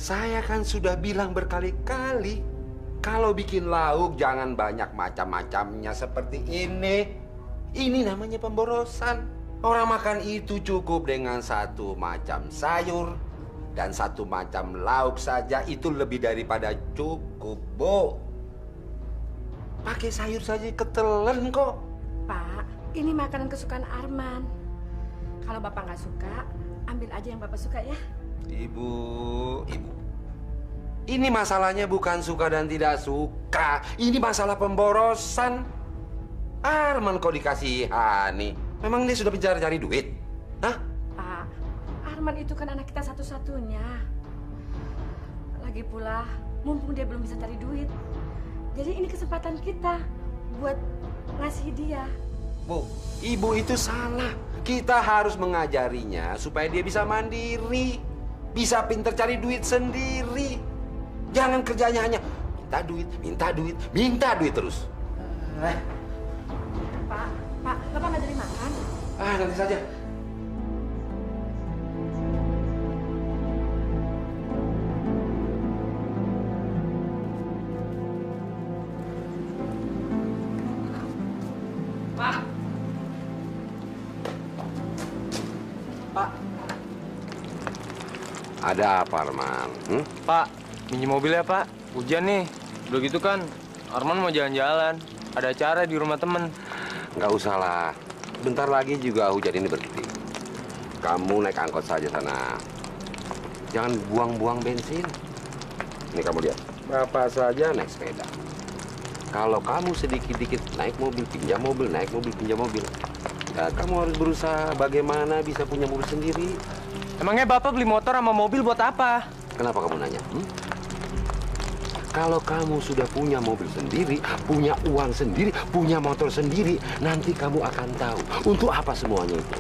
Saya kan sudah bilang berkali-kali, kalau bikin lauk jangan banyak macam-macamnya seperti ini. Ini namanya pemborosan. Orang makan itu cukup dengan satu macam sayur dan satu macam lauk saja, itu lebih daripada cukup, Bu. Pakai sayur saja ketelan kok. Pak, ini makanan kesukaan Arman. Kalau Bapak nggak suka, ambil aja yang Bapak suka ya. Ibu. Ini masalahnya bukan suka dan tidak suka. Ini masalah pemborosan. Arman kok dikasihani. Memang dia sudah mencari-cari duit? Hah? Pak, Arman itu kan anak kita satu-satunya. Lagi pula, mumpung dia belum bisa cari duit. Jadi ini kesempatan kita buat ngasih dia. Bu, ibu itu salah. Kita harus mengajarinya supaya dia bisa mandiri. Bisa pinter cari duit sendiri. Jangan kerjanya hanya minta duit, minta duit, minta duit terus. Pak, Bapak nggak jadi makan? Nanti saja. Pak. Pak. Ada apa, Arman? Pak, minjem mobil ya, Pak. Hujan nih. Udah gitu kan, Arman mau jalan-jalan. Ada acara di rumah temen. Nggak usah lah. Bentar lagi juga hujan ini berhenti. Kamu naik angkot saja sana. Jangan buang-buang bensin. Ini kamu lihat. Bapak saja naik sepeda. Kalau kamu sedikit-dikit naik mobil, pinjam mobil, naik mobil, pinjam mobil. Ya, kamu harus berusaha bagaimana bisa punya mobil sendiri. Emangnya Bapak beli motor sama mobil buat apa? Kenapa kamu nanya? Kalau kamu sudah punya mobil sendiri, punya uang sendiri, punya motor sendiri, nanti kamu akan tahu untuk apa semuanya itu.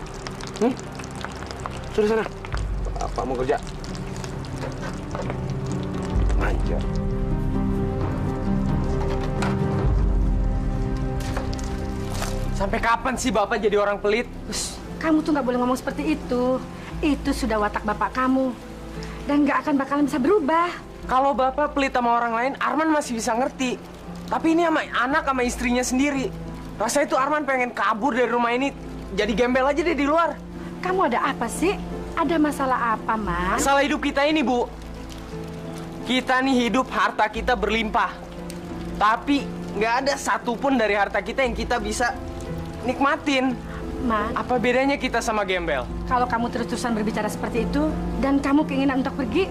Sudah sana. Bapak mau kerja. Manja. Sampai kapan sih Bapak jadi orang pelit? Kamu tuh nggak boleh ngomong seperti itu. Itu sudah watak Bapak kamu. Dan nggak akan bakalan bisa berubah. Kalau Bapak pelit sama orang lain, Arman masih bisa ngerti. Tapi ini sama anak sama istrinya sendiri. Rasanya tuh Arman pengen kabur dari rumah ini. Jadi gembel aja deh di luar. Kamu ada apa sih? Ada masalah apa, Mas? Masalah hidup kita ini, Bu. Kita nih hidup, harta kita berlimpah. Tapi nggak ada satupun dari harta kita yang kita bisa nikmatin. Ma, Apa bedanya kita sama gembel? kalau kamu terus-terusan berbicara seperti itu dan kamu keinginan untuk pergi,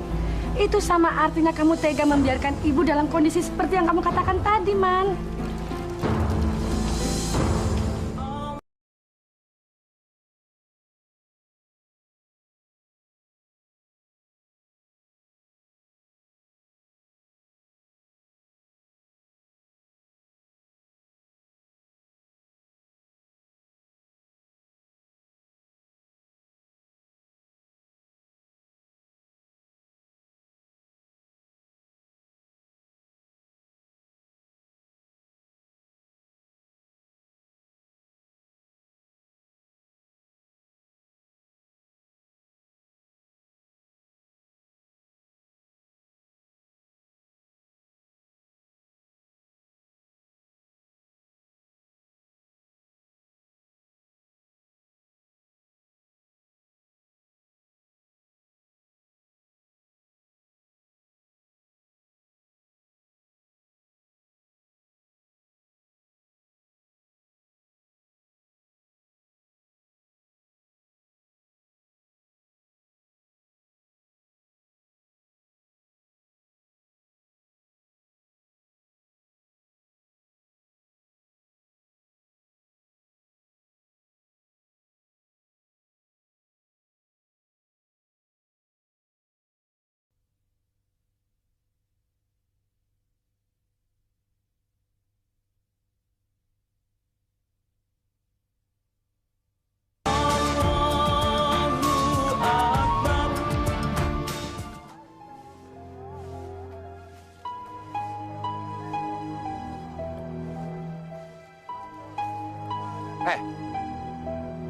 itu sama artinya kamu tega membiarkan ibu dalam kondisi seperti yang kamu katakan tadi, Man.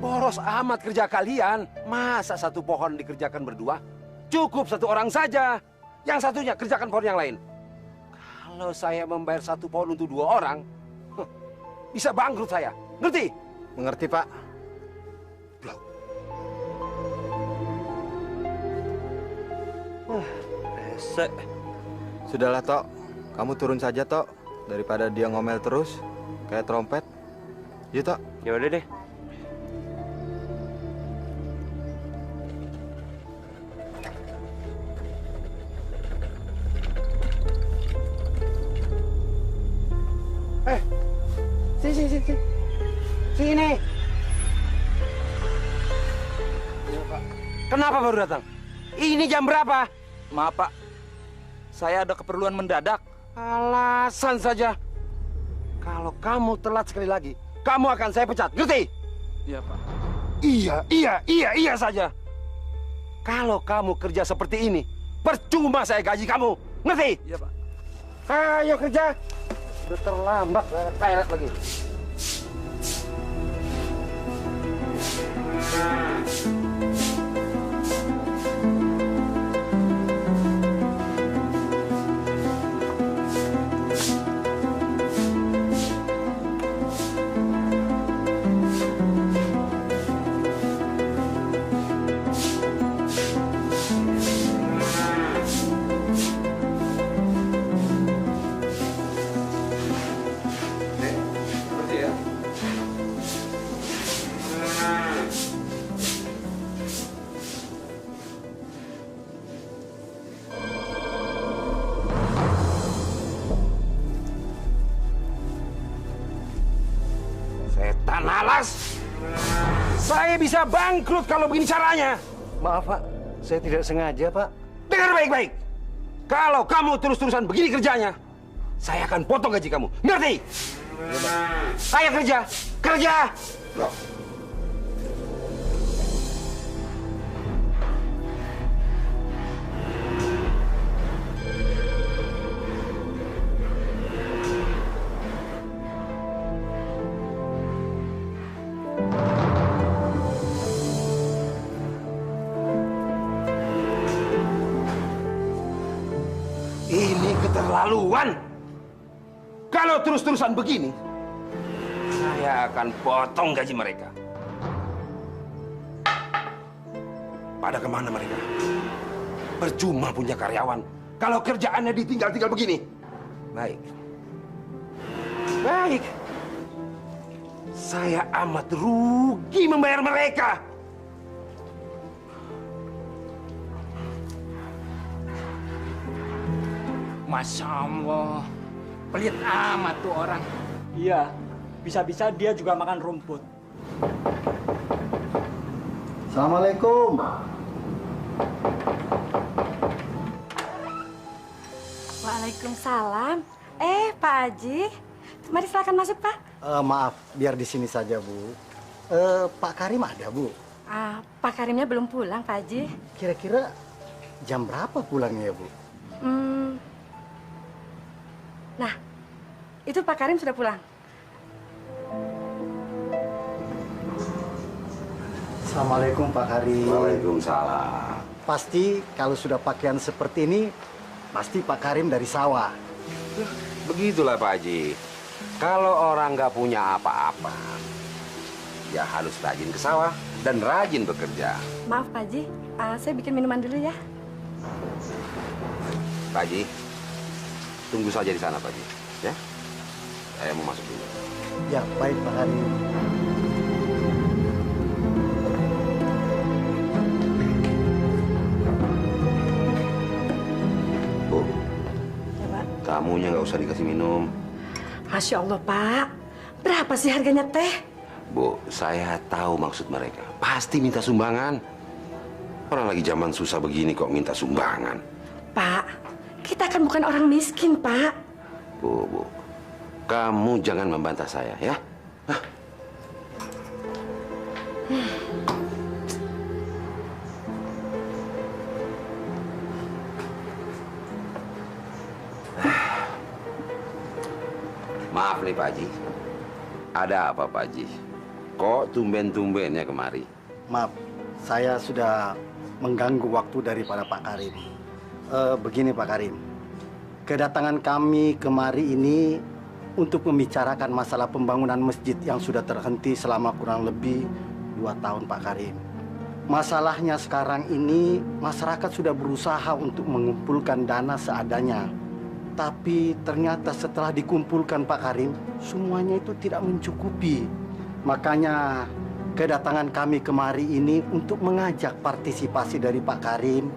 Boros amat kerja kalian. Masa satu pohon dikerjakan berdua? Cukup satu orang saja. yang satunya kerjakan pohon yang lain. Kalau saya membayar 1 pohon untuk 2 orang, bisa bangkrut saya. Ngerti? Mengerti, Pak. Loh. Rese. Sudahlah, Tok. Kamu turun saja, Tok. Daripada dia ngomel terus, kayak trompet. Yuk, Tok. Ya udah deh. Sini. Sini. Kenapa baru datang? Ini jam berapa? Maaf, Pak. Saya ada keperluan mendadak. Alasan saja. Kalau kamu telat sekali lagi, kamu akan saya pecat. Ngerti? Iya, Pak. Iya saja. Kalau kamu kerja seperti ini, percuma saya gaji kamu. Ngerti? Iya, Pak. Ayo kerja. Udah terlambat, toilet lagi. Setan alas! Saya bisa bangkrut kalau begini caranya. Maaf, Pak. Saya tidak sengaja, Pak. Dengar baik-baik. Kalau kamu terus-terusan begini kerjanya, saya akan potong gaji kamu. Ngerti? Ayo kerja. Kerja! Loh. Ini keterlaluan. Kalau terus-terusan begini, saya akan potong gaji mereka. Pada kemana mereka? Percuma punya karyawan kalau kerjaannya ditinggal-tinggal begini. Baik. Saya amat rugi membayar mereka. Masya Allah, pelit amat tuh orang. Iya, bisa-bisa dia juga makan rumput. Assalamualaikum. Waalaikumsalam. Pak Haji. Mari silakan masuk, Pak. Maaf, biar di sini saja, Bu. Pak Karim ada, Bu? Pak Karimnya belum pulang, Pak Haji. Kira-kira jam berapa pulangnya, Bu? Nah, itu Pak Karim sudah pulang. Assalamualaikum, Pak Karim. Waalaikumsalam. Pasti kalau sudah pakaian seperti ini, pasti Pak Karim dari sawah. Begitulah Pak Haji. Kalau orang nggak punya apa-apa, ya harus rajin ke sawah dan rajin bekerja. Maaf, Pak Haji. Saya bikin minuman dulu ya. Pak Haji, tunggu saja di sana Pak Haji. Ya, saya mau masuk dulu. Ya, baik, Pak Karim. Bu, Ya, Pak. tamunya nggak usah dikasih minum. Masya Allah, Pak. Berapa sih harganya teh? Bu, saya tahu maksud mereka. Pasti minta sumbangan. Orang lagi zaman susah begini kok minta sumbangan. Pak, kita kan bukan orang miskin, Pak. Bu, kamu jangan membantah saya ya. Hah? Maaf nih Pak Haji. Ada apa Pak Haji? Kok tumben-tumbennya kemari? Maaf, saya sudah mengganggu waktu daripada Pak Karim. Begini Pak Karim, kedatangan kami kemari ini untuk membicarakan masalah pembangunan masjid yang sudah terhenti selama kurang lebih 2 tahun Pak Karim. Masalahnya sekarang ini masyarakat sudah berusaha untuk mengumpulkan dana seadanya. Tapi ternyata setelah dikumpulkan Pak Karim, semuanya itu tidak mencukupi. Makanya kedatangan kami kemari ini untuk mengajak partisipasi dari Pak Karim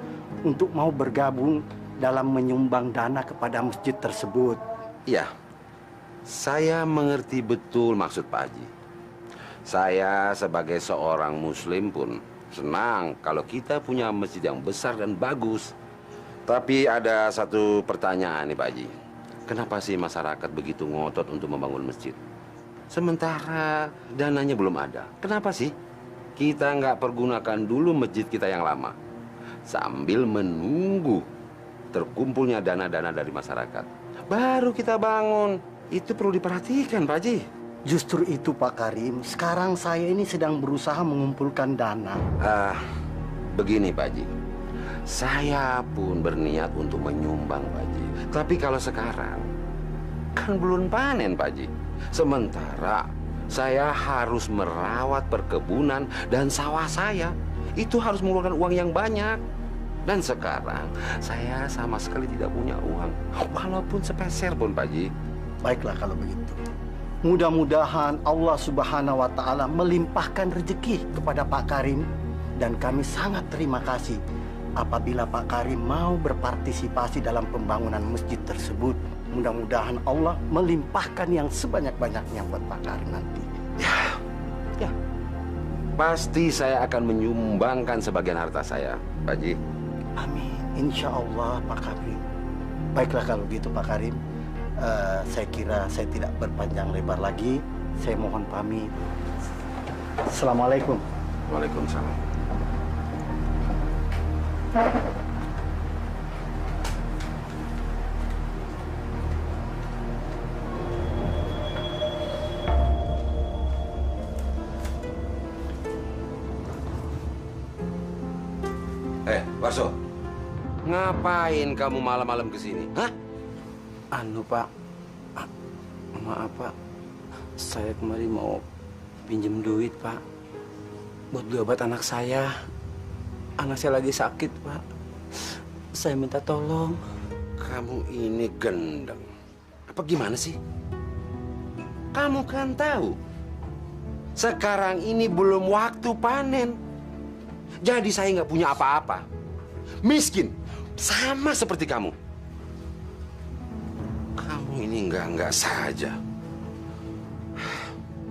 untuk mau bergabung dalam menyumbang dana kepada masjid tersebut. Iya, saya mengerti betul maksud Pak Haji. Saya sebagai seorang muslim pun senang kalau kita punya masjid yang besar dan bagus. Tapi ada satu pertanyaan nih Pak Haji. Kenapa sih masyarakat begitu ngotot untuk membangun masjid? Sementara dananya belum ada. Kenapa sih kita nggak pergunakan dulu masjid kita yang lama sambil menunggu terkumpulnya dana-dana dari masyarakat, baru kita bangun? Itu perlu diperhatikan Pak Haji. Justru itu Pak Karim, sekarang saya ini sedang berusaha mengumpulkan dana. Begini Pak Haji, saya pun berniat untuk menyumbang Pak Haji. Tapi kalau sekarang kan belum panen Pak Haji. Sementara saya harus merawat perkebunan dan sawah saya. Itu harus mengeluarkan uang yang banyak. Dan sekarang saya sama sekali tidak punya uang, walaupun sepeser pun Pak Haji. Baiklah kalau begitu. Mudah-mudahan Allah Subhanahu wa Ta'ala melimpahkan rezeki kepada Pak Karim. Dan kami sangat terima kasih apabila Pak Karim mau berpartisipasi dalam pembangunan masjid tersebut. Mudah-mudahan Allah melimpahkan yang sebanyak-banyaknya buat Pak Karim nanti. Ya, pasti saya akan menyumbangkan sebagian harta saya, Pak Haji. Amin. Insya Allah Pak Karim. Baiklah kalau gitu Pak Karim. Saya kira saya tidak berpanjang lebar lagi. Saya mohon pamit. Assalamualaikum. Waalaikumsalam. Warso, ngapain kamu malam-malam kesini? Hah? Anu Pak, maaf Pak, saya kemarin mau pinjem duit Pak, buat beli obat anak saya. Anak saya lagi sakit Pak, saya minta tolong. Kamu ini gendeng. Apa gimana sih? Kamu kan tahu, sekarang ini belum waktu panen. Jadi saya nggak punya apa-apa. Miskin, sama seperti kamu. Kamu ini enggak saja.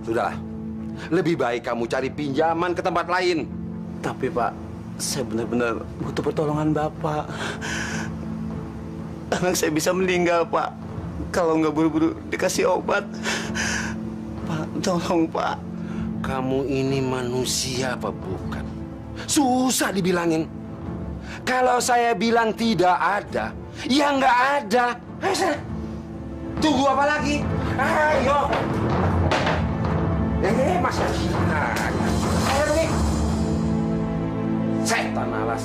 Sudahlah, lebih baik kamu cari pinjaman ke tempat lain. Tapi Pak, saya benar-benar butuh pertolongan Bapak. Anak saya bisa meninggal Pak, kalau nggak buru-buru dikasih obat. Pak, tolong Pak. Kamu ini manusia apa bukan? Susah dibilangin. Kalau saya bilang tidak ada, ya nggak ada. Ayo sana. Tunggu apa lagi? Ayo. Mas. Ayo pergi. Setan alas.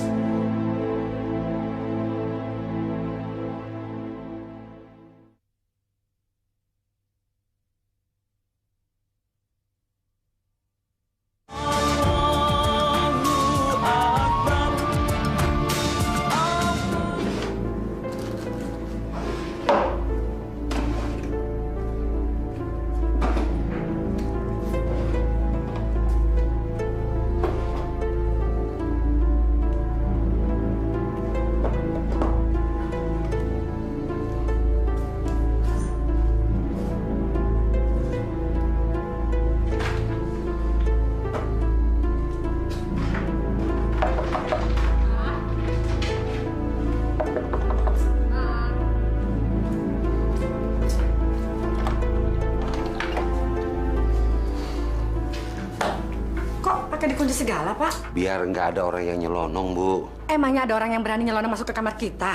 Dikunci segala, Pak? Biar nggak ada orang yang nyelonong, Bu. Emangnya ada orang yang berani nyelonong masuk ke kamar kita?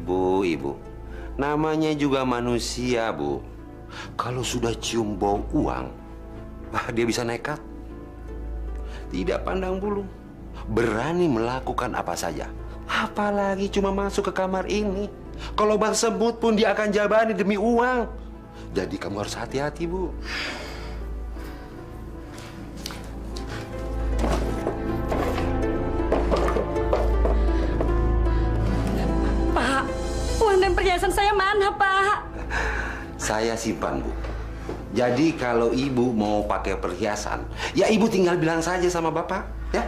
Ibu, namanya juga manusia, Bu. Kalau sudah cium bau uang, dia bisa nekat. Tidak pandang bulu, berani melakukan apa saja. Apalagi cuma masuk ke kamar ini. Kalau Bang Semut pun dia akan jabani demi uang. Jadi kamu harus hati-hati, Bu. Pak, uang dan perhiasan saya mana, Pak? Saya simpan, Bu. Jadi kalau Ibu mau pakai perhiasan, ya Ibu tinggal bilang saja sama Bapak, ya?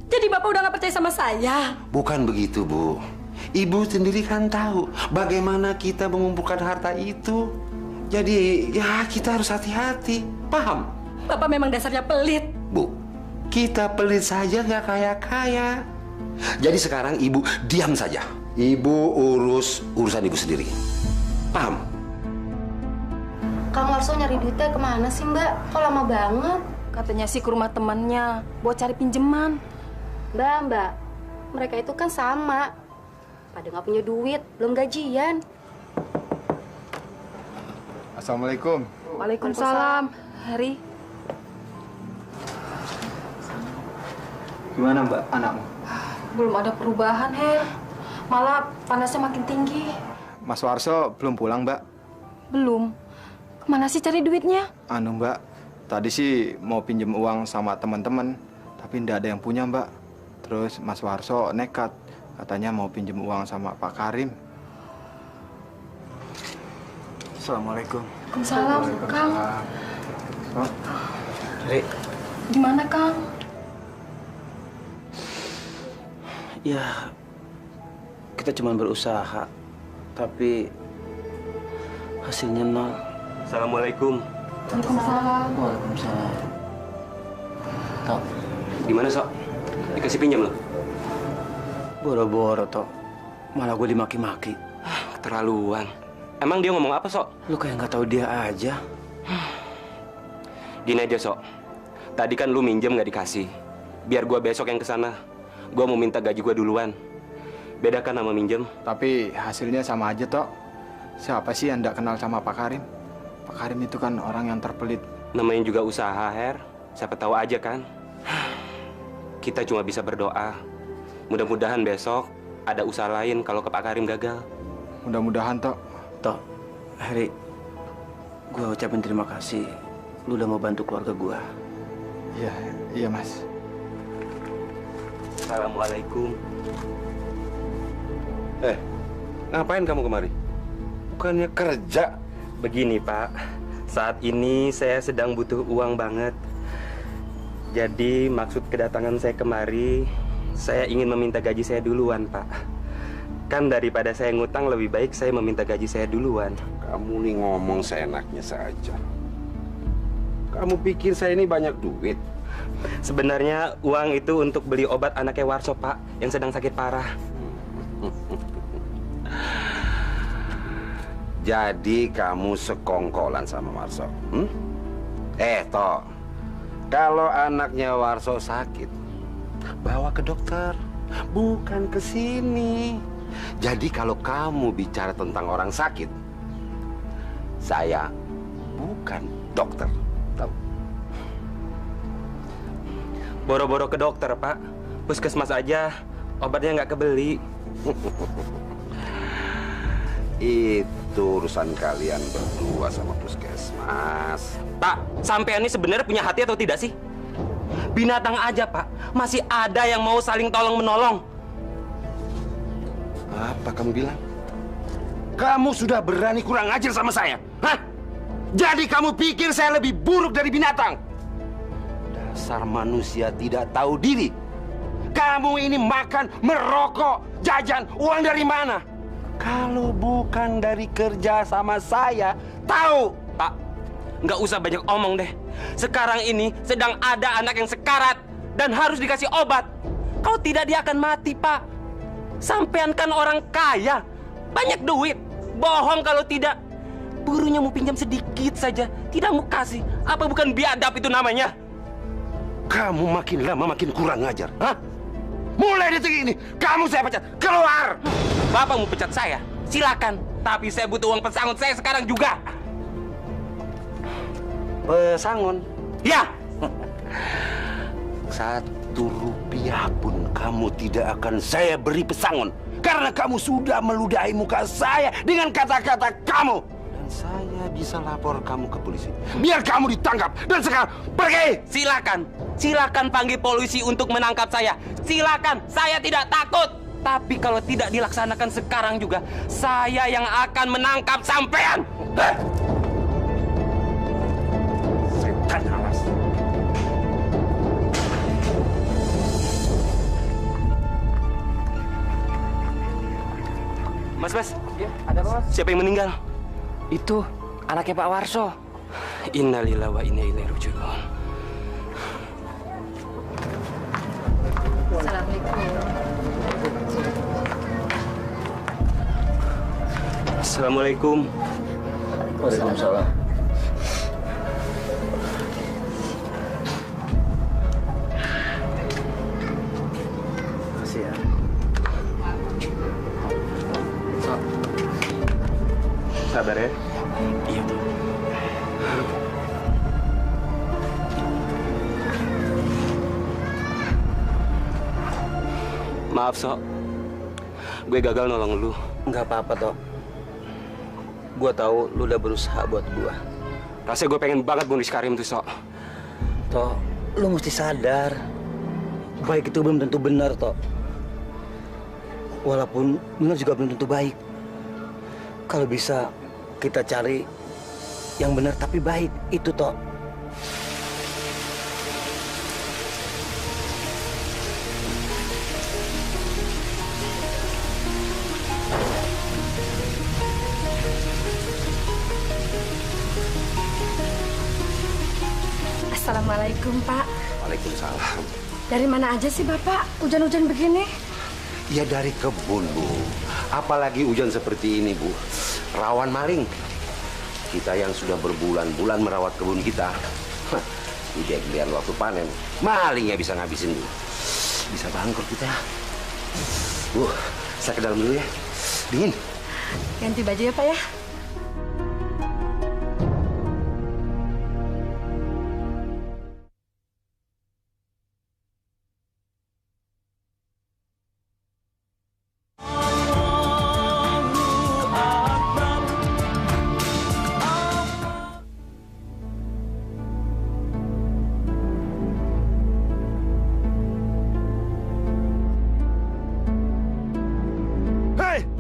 Jadi Bapak udah nggak percaya sama saya? Bukan begitu, Bu. Ibu sendiri kan tahu bagaimana kita mengumpulkan harta itu. Jadi ya kita harus hati-hati, paham? Bapak memang dasarnya pelit. Bu, kita pelit saja nggak kaya-kaya. Jadi sekarang Ibu diam saja. Ibu urus urusan Ibu sendiri. Paham? Kang Warso nyari duitnya kemana sih Mbak? Kok lama banget? Katanya sih ke rumah temannya buat cari pinjeman. Mbak, mereka itu kan sama. Pada nggak punya duit, belum gajian. Assalamualaikum. Waalaikumsalam. Heri, Gimana Mbak anakmu? belum ada perubahan, Her. Malah panasnya makin tinggi. Mas Warso belum pulang Mbak? Belum. Kemana sih cari duitnya? Anu Mbak, tadi sih mau pinjem uang sama teman-teman, tapi ndak ada yang punya Mbak. Terus Mas Warso nekat, katanya mau pinjem uang sama Pak Karim. Assalamualaikum. Waalaikumsalam, Kang. Oh, Heri. Gimana, Kang? Ya, kita cuma berusaha, tapi hasilnya nol. Assalamualaikum. Waalaikumsalam. Waalaikumsalam. Tok, Gimana, Sok? Dikasih pinjam lo? boro-boro, Tok. Malah gue dimaki-maki. Keterlaluan. Emang dia ngomong apa, Sok? Lu kayak nggak tahu dia aja. Gini aja, Sok. Tadi kan lu minjem nggak dikasih. Biar gua besok yang kesana. Gua mau minta gaji gua duluan. Bedakan sama minjem. Tapi hasilnya sama aja Tok. Siapa sih yang ndak kenal sama Pak Karim? Pak Karim itu kan orang yang terpelit. Namanya juga usaha, Her. Siapa tahu aja kan. Kita cuma bisa berdoa. Mudah-mudahan besok ada usaha lain kalau ke Pak Karim gagal. Mudah-mudahan Tok. Tok, Heri, gue ucapin terima kasih. Lu udah mau bantu keluarga gue. Iya Mas. Assalamualaikum. Ngapain kamu kemari? Bukannya kerja? Begini, Pak. Saat ini saya sedang butuh uang banget. Jadi maksud kedatangan saya kemari, saya ingin meminta gaji saya duluan, Pak. Kan daripada saya ngutang, lebih baik saya meminta gaji saya duluan. Kamu nih ngomong seenaknya saja. Kamu pikir saya ini banyak duit? Sebenarnya uang itu untuk beli obat anaknya Warso, Pak, yang sedang sakit parah. Jadi kamu sekongkolan sama Warso? Toh, kalau anaknya Warso sakit, bawa ke dokter, bukan ke sini. Jadi kalau kamu bicara tentang orang sakit, saya bukan dokter, tahu? Boro-boro ke dokter, Pak. Puskesmas aja, obatnya nggak kebeli. Itu urusan kalian berdua sama puskesmas. Pak, sampean ini sebenarnya punya hati atau tidak sih? Binatang aja, Pak. Masih ada yang mau saling tolong-menolong. Apa kamu bilang? Kamu sudah berani kurang ajar sama saya? Hah? Jadi kamu pikir saya lebih buruk dari binatang? Dasar manusia tidak tahu diri. Kamu ini makan, merokok, jajan, uang dari mana? Kalau bukan dari kerja sama saya, tahu? Pak, nggak usah banyak omong deh. Sekarang ini sedang ada anak yang sekarat dan harus dikasih obat. Kalau tidak dia akan mati, Pak. Sampean kan orang kaya, banyak duit. Bohong kalau tidak. Burunya mau pinjam sedikit saja, tidak mau kasih. Apa bukan biadab itu namanya? Kamu makin lama makin kurang ajar, hah? Mulai detik ini, kamu saya pecat. Keluar! Bapak mau pecat saya? Silakan. Tapi saya butuh uang pesangon saya sekarang juga. Pesangon? Ya. Rp1 pun kamu tidak akan saya beri pesangon. Karena kamu sudah meludahi muka saya dengan kata-kata kamu. Dan saya bisa lapor kamu ke polisi. Biar kamu ditangkap. Dan sekarang pergi. Silakan. Silakan panggil polisi untuk menangkap saya. Silakan. Saya tidak takut. Tapi kalau tidak dilaksanakan sekarang juga, saya yang akan menangkap sampean. Setan alas. Mas. Ya, ada apa, Mas? Siapa yang meninggal? Itu anaknya Pak Warso. Innalillahi wa inna ilaihi raji'un. Assalamualaikum. Waalaikumsalam. Makasih ya. Sabar ya. Iya. Maaf, Sok. Gue gagal nolong lu. Nggak apa-apa, Tok. Gua tahu lu udah berusaha buat gua. Rasanya gue pengen banget bunuh si Karim tuh, Sok. Tok, lu mesti sadar. Baik itu belum tentu benar, Tok. Walaupun benar juga belum tentu baik. Kalau bisa kita cari yang benar tapi baik, itu, Tok. Assalamualaikum, Pak. Waalaikumsalam. Dari mana aja sih, Bapak? Hujan-hujan begini? Ya dari kebun, Bu. Apalagi hujan seperti ini, Bu. Rawan maling. Kita yang sudah berbulan-bulan merawat kebun kita. Tidak giliran waktu panen. Malingnya bisa ngabisin, Bu. Bisa bangkrut kita. Bu, saya ke dalam dulu ya. Dingin. Ganti baju ya, Pak ya?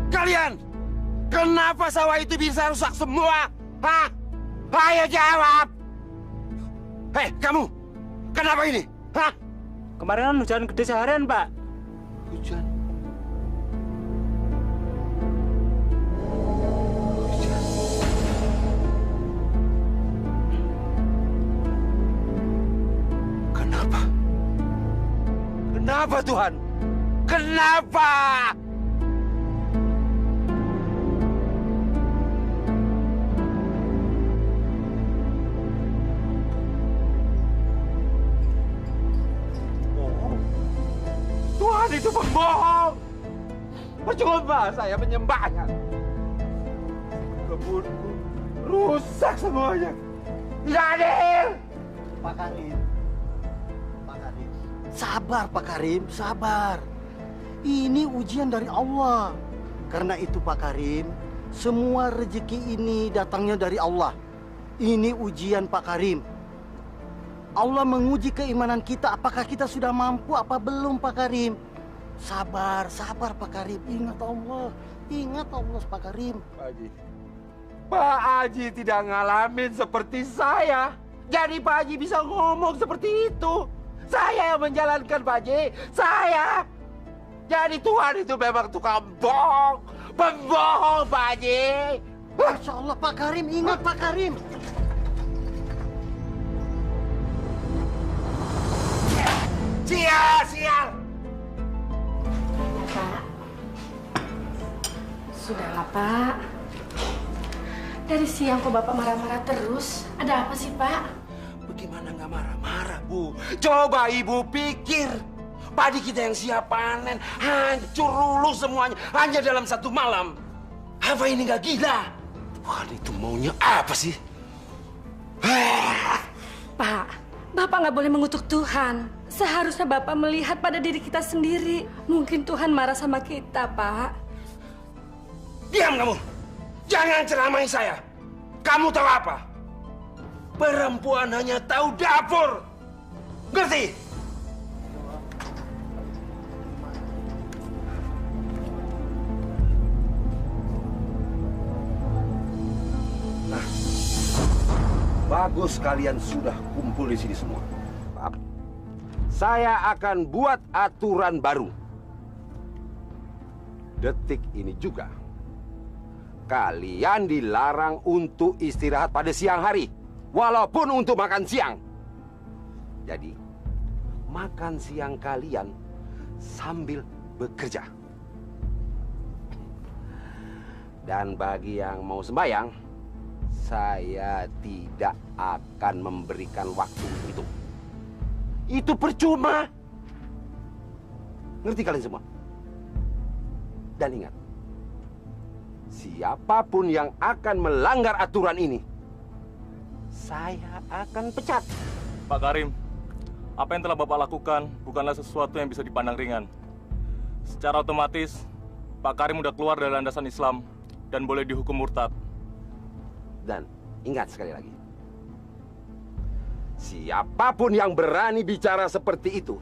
Kalian, kenapa sawah itu bisa rusak semua? Hah? Ayo jawab. Hei, kamu, kenapa ini? Hah? Kemarin kan hujan gede seharian, Pak. Hujan. Kenapa? Kenapa, Tuhan? Kenapa? Tuhan itu pembohong. Percuma saya menyembahnya. Kebunku rusak semuanya. Tidak adil. Pak Karim. Pak Karim. Sabar, Pak Karim, sabar. Ini ujian dari Allah. Karena itu, Pak Karim, semua rezeki ini datangnya dari Allah. Ini ujian, Pak Karim. Allah menguji keimanan kita, apakah kita sudah mampu apa belum, Pak Karim. Sabar, sabar, Pak Karim. Ingat Allah, Pak Karim. Pak Haji tidak ngalamin seperti saya. Jadi Pak Haji bisa ngomong seperti itu. Saya yang menjalankan, Pak Haji. Saya. Jadi Tuhan itu memang tukang bohong. Pembohong, Pak Haji. Masya Allah, Pak Karim. Ingat, Pak Karim. Sial. Pak. Sudahlah, Pak. Dari siang kok Bapak marah-marah terus. Ada apa sih, Pak? Bagaimana nggak marah-marah, Bu? Coba Ibu pikir. Padi kita yang siap panen hancur luluh semuanya hanya dalam satu malam. Apa ini nggak gila? Tuhan itu maunya apa sih? Pak, Bapak Bapak nggak boleh mengutuk Tuhan. Seharusnya Bapak melihat pada diri kita sendiri. Mungkin Tuhan marah sama kita, Pak. Diam kamu! Jangan ceramai saya! Kamu tahu apa? Perempuan hanya tahu dapur! Ngerti? Nah, bagus kalian sudah kumpul di sini semua. Saya akan buat aturan baru. Detik ini juga, kalian dilarang untuk istirahat pada siang hari, walaupun untuk makan siang. Jadi, makan siang kalian sambil bekerja. Dan bagi yang mau sembahyang, saya tidak akan memberikan waktu itu. Itu percuma. Ngerti kalian semua? Dan ingat, siapapun yang akan melanggar aturan ini, saya akan pecat. Pak Karim, apa yang telah Bapak lakukan bukanlah sesuatu yang bisa dipandang ringan. Secara otomatis, Pak Karim udah keluar dari landasan Islam dan boleh dihukum murtad. Dan ingat sekali lagi, siapapun yang berani bicara seperti itu,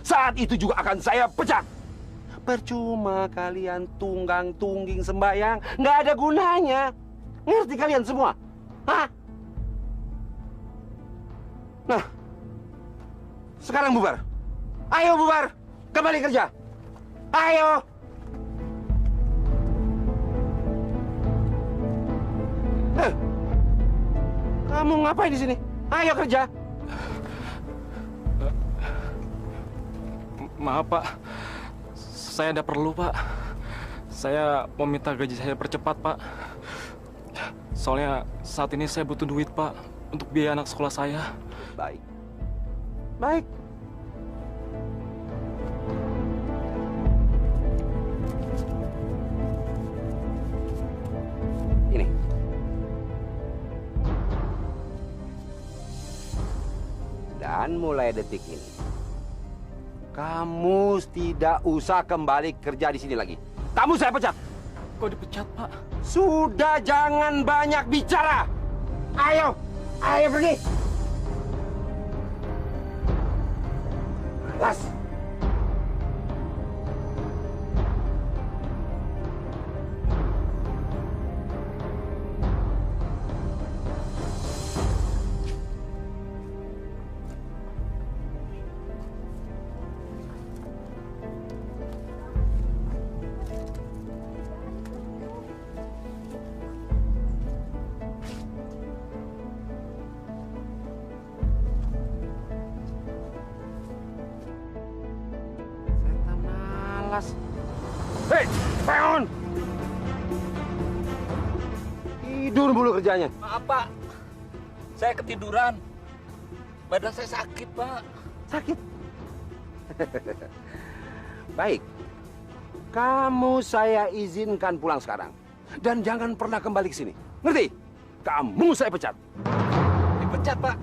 saat itu juga akan saya pecat. Percuma kalian tunggang-tungging sembahyang, nggak ada gunanya. Ngerti kalian semua? Hah? Nah, sekarang bubar. Ayo bubar, kembali kerja. Ayo. Kamu ngapain di sini? Ayo kerja. Maaf Pak, saya ada perlu Pak. Saya mau minta gaji saya percepat Pak. Soalnya saat ini saya butuh duit Pak untuk biaya anak sekolah saya. Baik. Baik. Ini. Dan mulai detik ini, kamu tidak usah kembali kerja di sini lagi. Kamu saya pecat. Kok dipecat Pak? Sudah, jangan banyak bicara. Ayo, ayo pergi. Malas. Hei, bangun! Tidur mulu kerjanya. Maaf Pak, saya ketiduran. Badan saya sakit Pak. Sakit? Baik. Kamu saya izinkan pulang sekarang. Dan jangan pernah kembali ke sini. Ngerti? Kamu saya pecat. Dipecat Pak.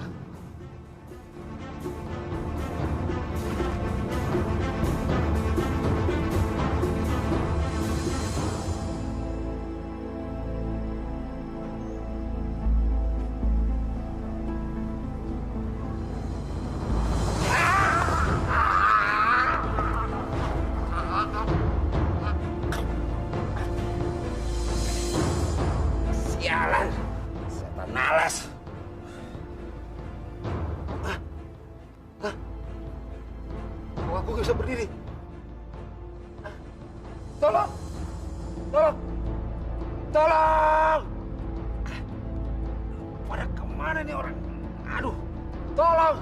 Sialan, setan malas. Kok aku nggak bisa berdiri? Tolong! Tolong! Tolong! Pada kemana nih orang? Aduh! Tolong!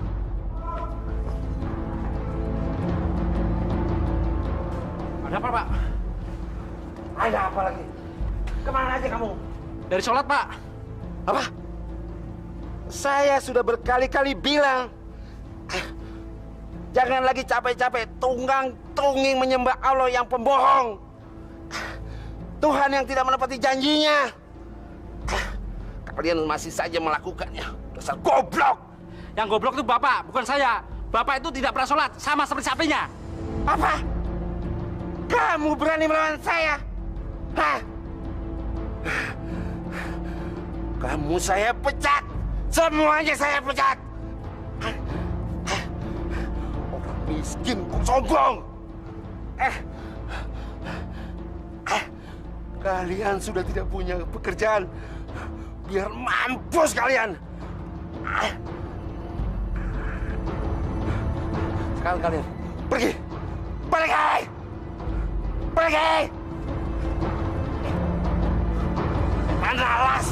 Ada apa, Pak? Ada apa lagi? Kemana aja kamu? Dari sholat Pak. Apa? Saya sudah berkali-kali bilang, jangan lagi capek-capek tunggang-tungging menyembah Allah yang pembohong. Tuhan yang tidak menepati janjinya. Kalian masih saja melakukannya. Dasar goblok. Yang goblok itu Bapak, bukan saya. Bapak itu tidak pernah sholat, sama seperti sapinya. Apa? Kamu berani melawan saya? Hah? Kamu saya pecat. Semuanya saya pecat. Orang miskin kok sombong. Kalian sudah tidak punya pekerjaan. Biar mampus kalian. Sekarang kalian pergi. Pergi! Pergi! Analas!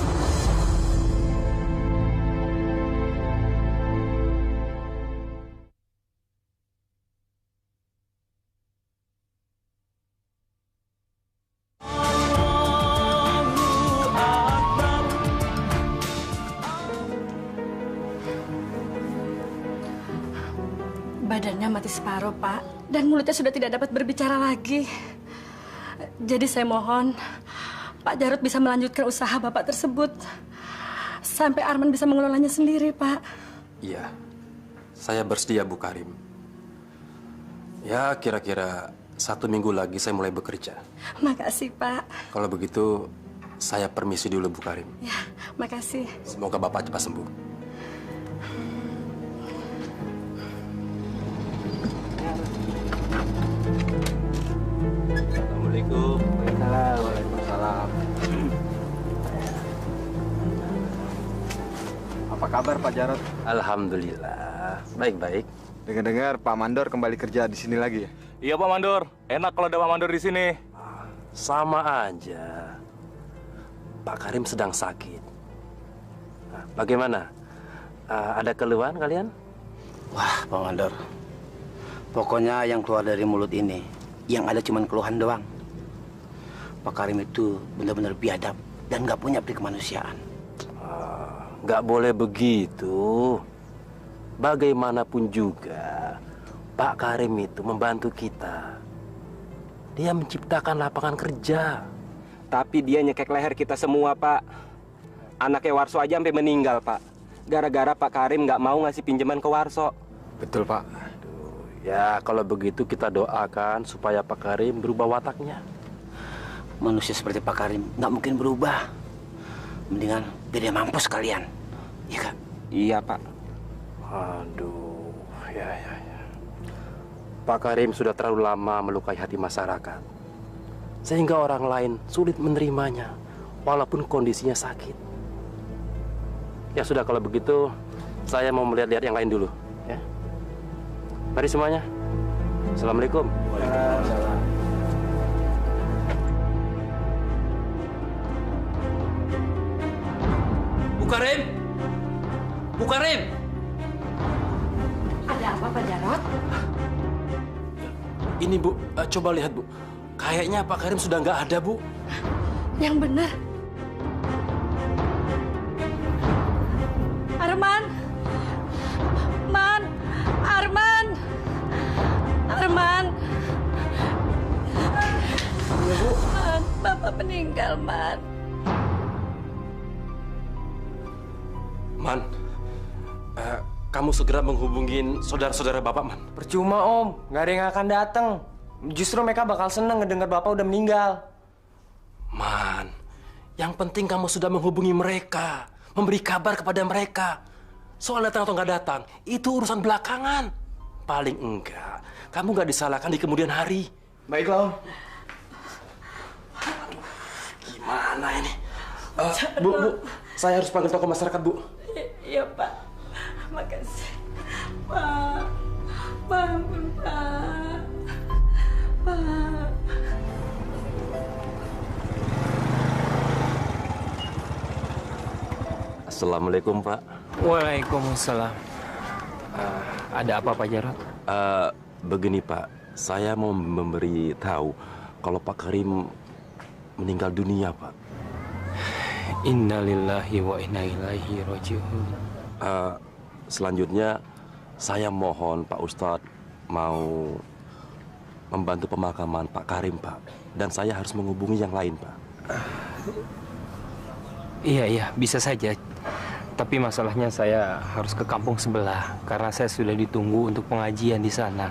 Badannya mati separuh, Pak. Dan mulutnya sudah tidak dapat berbicara lagi. Jadi saya mohon, Pak Jarod bisa melanjutkan usaha Bapak tersebut. Sampai Arman bisa mengelolanya sendiri, Pak. Iya, saya bersedia, Bu Karim. Ya, kira-kira 1 minggu lagi saya mulai bekerja. Makasih, Pak. Kalau begitu, saya permisi dulu, Bu Karim. Ya, makasih. Semoga Bapak cepat sembuh. Assalamualaikum. Waalaikumsalam. Apa kabar Pak Jarod? Alhamdulillah, baik-baik. Dengar-dengar Pak Mandor kembali kerja di sini lagi ya? Iya Pak Mandor, enak kalau ada Pak Mandor di sini. Sama aja. Pak Karim sedang sakit. Nah, bagaimana? Ada keluhan kalian? Wah, Pak Mandor. Pokoknya yang keluar dari mulut ini, yang ada cuma keluhan doang. Pak Karim itu benar-benar biadab dan nggak punya peri kemanusiaan. Nggak boleh begitu. Bagaimanapun juga, Pak Karim itu membantu kita. Dia menciptakan lapangan kerja. Tapi dia nyekek leher kita semua, Pak. Anaknya Warso aja sampai meninggal, Pak. Gara-gara Pak Karim nggak mau ngasih pinjaman ke Warso. Betul, Pak. Ya, kalau begitu kita doakan supaya Pak Karim berubah wataknya. Manusia seperti Pak Karim nggak mungkin berubah. Mendingan biar dia mampus kalian. Iya, Kak? Iya, Pak. Aduh, ya. Pak Karim sudah terlalu lama melukai hati masyarakat. Sehingga orang lain sulit menerimanya, walaupun kondisinya sakit. Ya sudah, kalau begitu, saya mau melihat-lihat yang lain dulu. Ya. Mari semuanya. Assalamualaikum. Waalaikumsalam. Bu Karim! Bu Karim! Ada apa, Pak Jarod? Ini Bu, coba lihat Bu. Kayaknya Pak Karim sudah nggak ada Bu. Yang benar. Arman! Arman! Man, Bapak meninggal, Man. Man, kamu segera menghubungin saudara-saudara Bapak, Man. Percuma, Om. Nggak ada yang akan datang. Justru mereka bakal seneng ngedengar Bapak udah meninggal. Man, yang penting kamu sudah menghubungi mereka, memberi kabar kepada mereka. Soal datang atau nggak datang, itu urusan belakangan. Paling enggak, kamu nggak disalahkan di kemudian hari. Baiklah, Om. Aduh, gimana ini? Bu, saya harus panggil tokoh masyarakat, Bu. Iya, Pak. Makasih. Pak. Bangun, Pak. Pak. Assalamualaikum, Pak. Waalaikumsalam. Ada apa, Pak Jarod? Begini, Pak. Saya mau memberi tahu kalau Pak Karim meninggal dunia, Pak. Innalillahi wa inna ilaihi raji'un. Selanjutnya, saya mohon Pak Ustadz mau membantu pemakaman Pak Karim, Pak. Dan saya harus menghubungi yang lain, Pak. Iya, bisa saja. Tapi masalahnya saya harus ke kampung sebelah karena saya sudah ditunggu untuk pengajian di sana.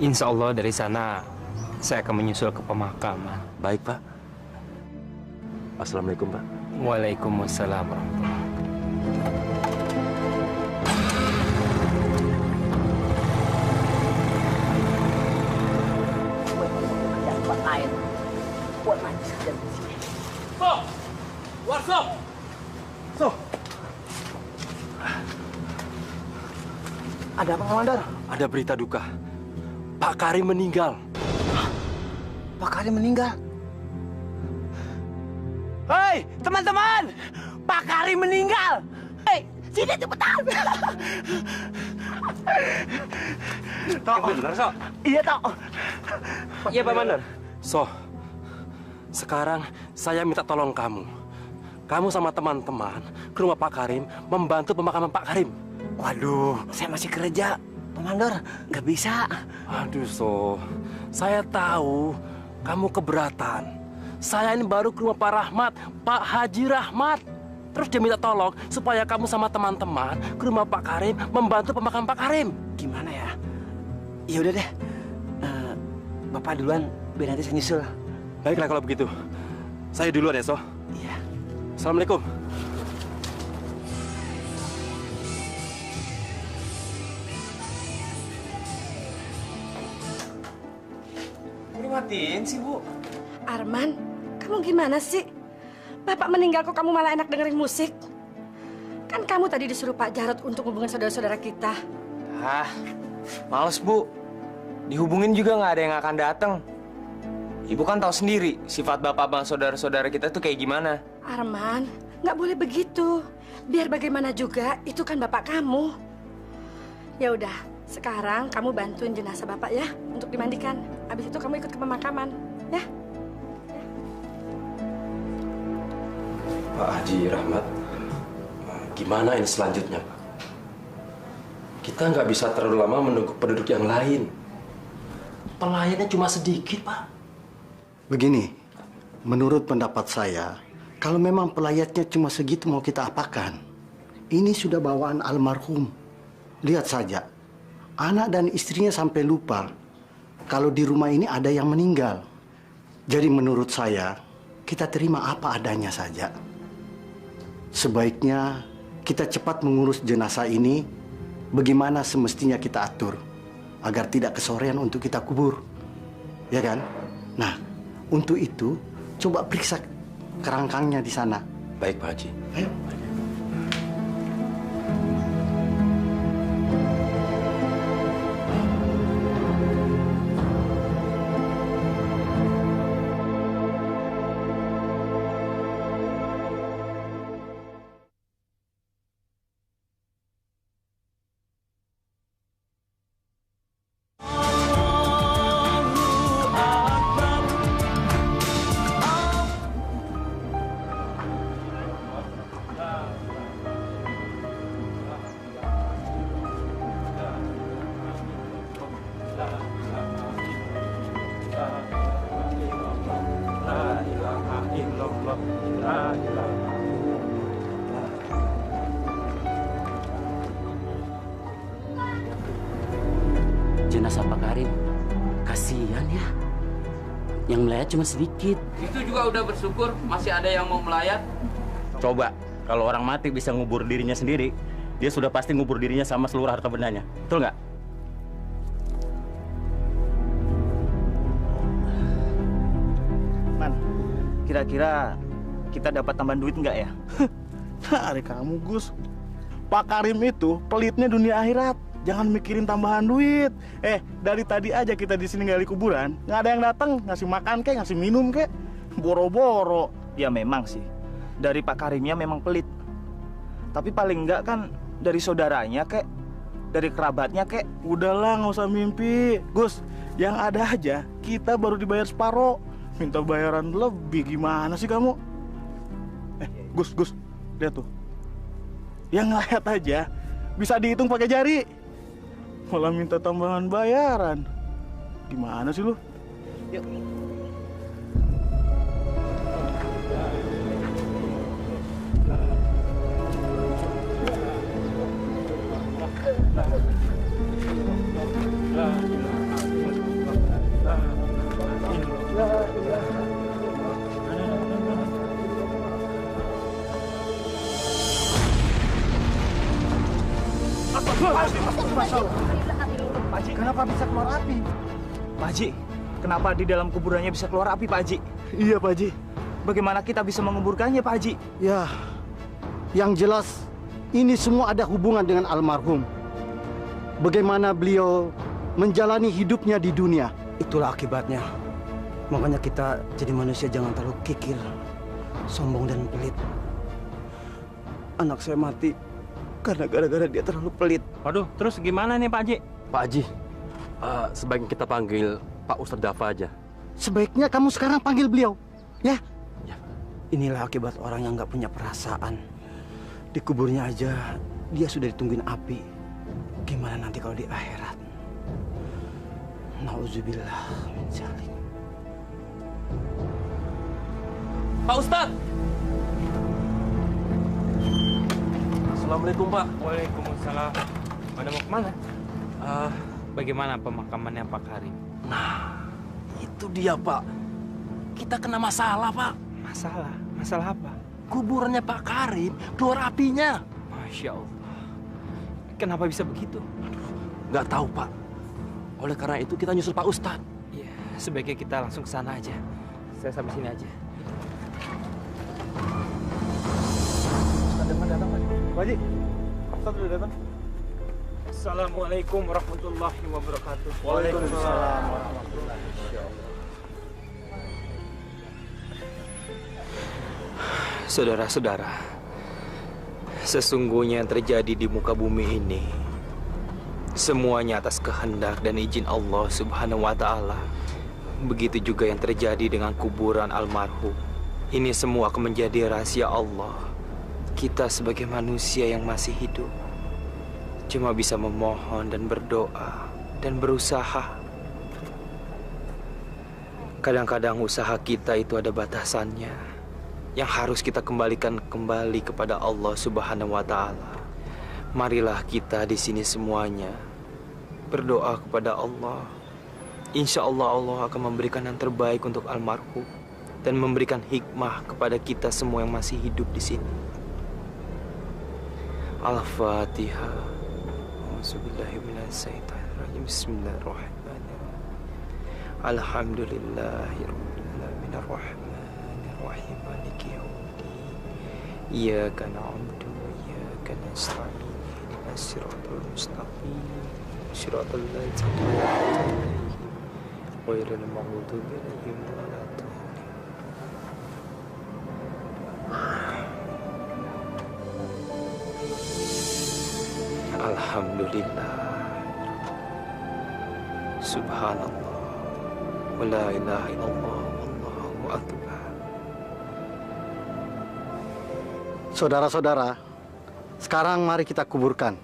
Insya Allah dari sana saya akan menyusul ke pemakaman. Baik, Pak. Assalamualaikum, Pak. Waalaikumsalam warahmatullahi Warso! So, ada apa, Komandan? Ada berita duka. Pak Karim meninggal. Pak Karim meninggal. Hei, teman-teman! Pak Karim meninggal! Hei, sini cepetan! Tok. Benar, So? Iya, Tok. Iya, Pak Mandor. So, sekarang saya minta tolong kamu. Kamu sama teman-teman ke rumah Pak Karim membantu pemakaman Pak Karim. Waduh, saya masih kerja. Komandor, nggak bisa. Aduh, So. Saya tahu kamu keberatan. Saya ini baru ke rumah Pak Rahmat, Pak Haji Rahmat. Terus dia minta tolong supaya kamu sama teman-teman ke rumah Pak Karim membantu pemakaman Pak Karim. Gimana ya? Ya udah deh. Bapak duluan, biar nanti saya nyusul. Baiklah kalau begitu. Saya duluan ya, So. Iya. Assalamualaikum. Udah matiin sih, Bu. Arman, kamu gimana sih? Bapak meninggal kok kamu malah enak dengerin musik? Kan kamu tadi disuruh Pak Jarod untuk hubungan saudara-saudara kita. Ah, males, Bu. Dihubungin juga nggak ada yang akan datang. Ibu kan tahu sendiri sifat bapak bang saudara-saudara kita tuh kayak gimana. Arman, nggak boleh begitu. Biar bagaimana juga, itu kan bapak kamu. Ya udah, sekarang kamu bantuin jenazah bapak ya untuk dimandikan. Habis itu kamu ikut ke pemakaman, ya? Pak Haji Rahmat, gimana ini selanjutnya, Pak? Kita nggak bisa terlalu lama menunggu penduduk yang lain. Pelayannya cuma sedikit, Pak. Begini, menurut pendapat saya, kalau memang pelayatnya cuma segitu mau kita apakan? Ini sudah bawaan almarhum. Lihat saja, anak dan istrinya sampai lupa kalau di rumah ini ada yang meninggal. Jadi menurut saya, kita terima apa adanya saja. Sebaiknya kita cepat mengurus jenazah ini bagaimana semestinya kita atur agar tidak kesorean untuk kita kubur. Ya kan? Nah, untuk itu coba periksa kerangkangnya di sana. Baik, Pak Haji. Ayo. Jenazah Pak Karim, kasihan ya. Yang melayat cuma sedikit. Itu juga udah bersyukur masih ada yang mau melayat. Coba, kalau orang mati bisa ngubur dirinya sendiri, dia sudah pasti ngubur dirinya sama seluruh harta bendanya. Betul nggak? Man, kira-kira kita dapat tambahan duit nggak ya? Hari kamu, Gus. Pak Karim itu pelitnya dunia akhirat. Jangan mikirin tambahan duit. Dari tadi aja kita di sini gali kuburan, nggak ada yang datang ngasih makan kek, ngasih minum kek, boro-boro. Ya memang sih, dari Pak Karimnya memang pelit. Tapi paling enggak kan dari saudaranya kek, dari kerabatnya kek. Udahlah, nggak usah mimpi, Gus. Yang ada aja kita baru dibayar separoh, minta bayaran lebih. Gimana sih kamu? Gus, lihat tuh. Yang ngeliat aja bisa dihitung pakai jari. Malah minta tambahan bayaran. Gimana sih lu? Yuk. Pak Haji, kenapa bisa keluar api? Pak Haji, kenapa di dalam kuburannya bisa keluar api, Pak Haji? Iya, Pak Haji. Bagaimana kita bisa menguburkannya, Pak Haji? Ya, yang jelas ini semua ada hubungan dengan almarhum. Bagaimana beliau menjalani hidupnya di dunia. Itulah akibatnya. Makanya kita jadi manusia jangan terlalu kikir, sombong dan pelit. Anak saya mati karena gara-gara dia terlalu pelit. Waduh, terus gimana nih Pak Haji? Pak Haji, sebaiknya kita panggil Pak Ustadz Dafa aja. Sebaiknya kamu sekarang panggil beliau, ya? Inilah akibat orang yang nggak punya perasaan. Di kuburnya aja dia sudah ditungguin api. Gimana nanti kalau di akhirat? Nauzubillah min dzalik. Pak Ustadz! Assalamualaikum Pak. Waalaikumsalam. Pada mau kemana? Bagaimana pemakamannya Pak Karim? Nah, itu dia Pak. Kita kena masalah Pak. Masalah? Masalah apa? Kuburannya Pak Karim keluar apinya. Masya Allah. Kenapa bisa begitu? Nggak tahu Pak. Oleh karena itu kita nyusul Pak Ustadz. Iya, sebaiknya kita langsung ke sana aja. Saya sampai sini aja. Ustadz datang, Pak. Pak Haji, Ustadz udah datang. Assalamualaikum warahmatullahi wabarakatuh. Waalaikumsalam warahmatullahi wabarakatuh. Saudara-saudara, sesungguhnya yang terjadi di muka bumi ini semuanya atas kehendak dan izin Allah Subhanahu wa Ta'ala. Begitu juga yang terjadi dengan kuburan almarhum. Ini semua akan menjadi rahasia Allah. Kita sebagai manusia yang masih hidup cuma bisa memohon dan berdoa dan berusaha. Kadang-kadang usaha kita itu ada batasannya, yang harus kita kembalikan kembali kepada Allah Subhanahu wa Ta'ala. Marilah kita di sini semuanya berdoa kepada Allah. Insya Allah Allah akan memberikan yang terbaik untuk almarhum dan memberikan hikmah kepada kita semua yang masih hidup di sini. Al-Fatihah. Bismillahirrahmanirrahim. Alhamdulillahirabbil alamin arrahmanirrahim maliki yaumiddin. Iyyaka na'budu wa iyyaka nasta'in. Ihdinas siratal mustaqim. Siratal ladzina an'amta 'alaihim ghairil maghdubi 'alaihim waladdallin. Alhamdulillah. Subhanallah. Wa la ilaha illallah wallahu akbar. Saudara-saudara, sekarang mari kita kuburkan.